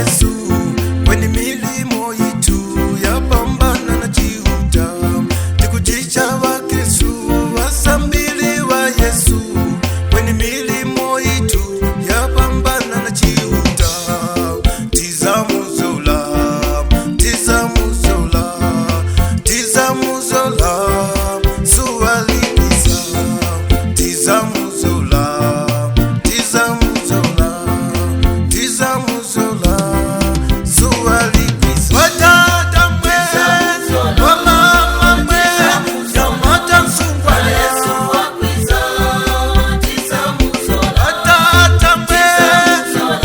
Yesu kwenye milimo yitu ya pambana na jihuta tikujicha wa Kristu wasambili wa Yesu kwenye milimo yitu ya pambana na jihuta tizamuzola tizamuzola tizamuzola suwalibisa tizamuzola tizamuzola tizamuzola suwalibisa watata mwe wamama mwe yamata msungwa Yesu wakwiza tizamuzola watata mwe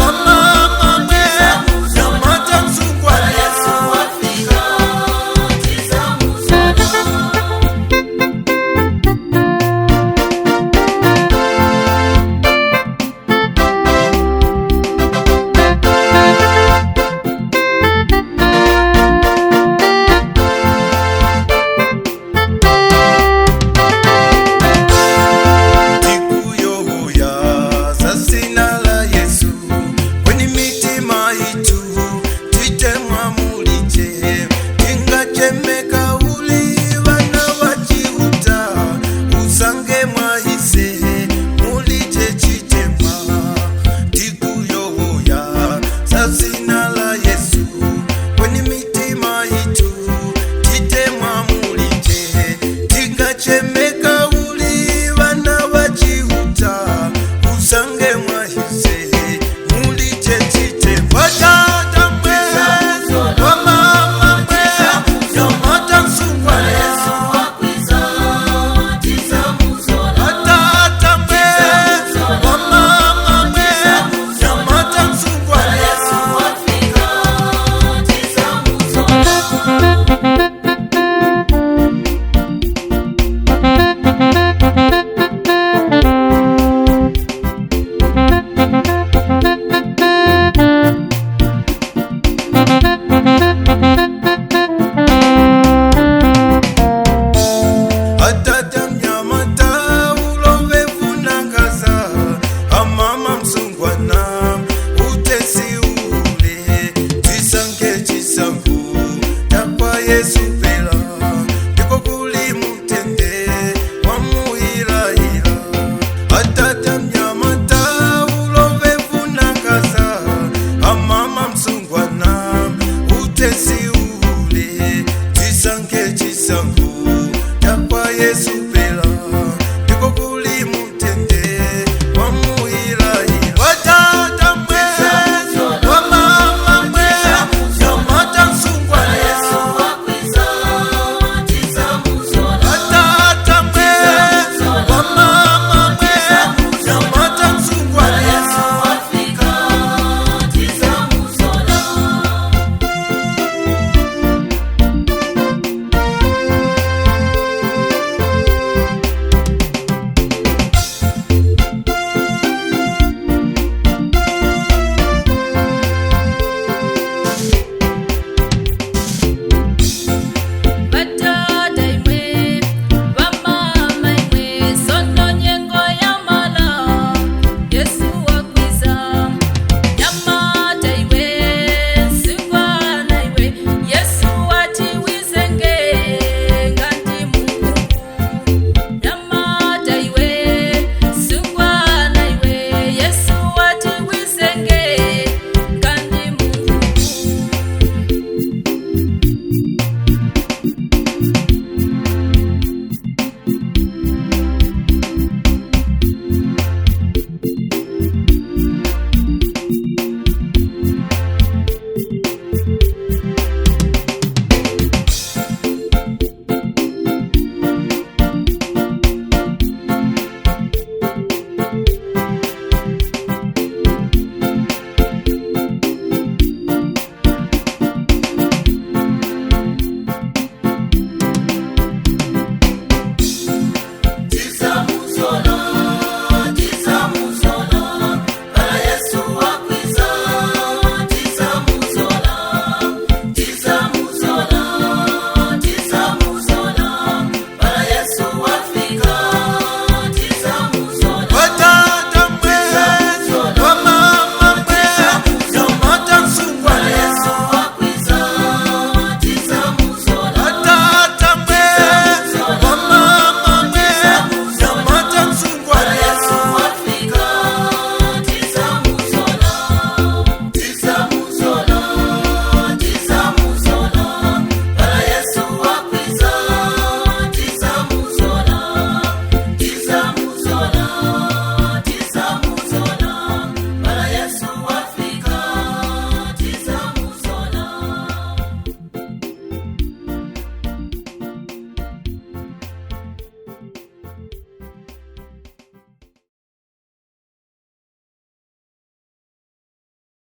wamama mwe yamata msungwa Yesu wafika tizamuzola tikuyoya sasina la Yesu kwenye mitima yitu titemwa mulije tingachemeka uli vana vachihuta usange mwahise mulije chitemwa tikuyoya sasina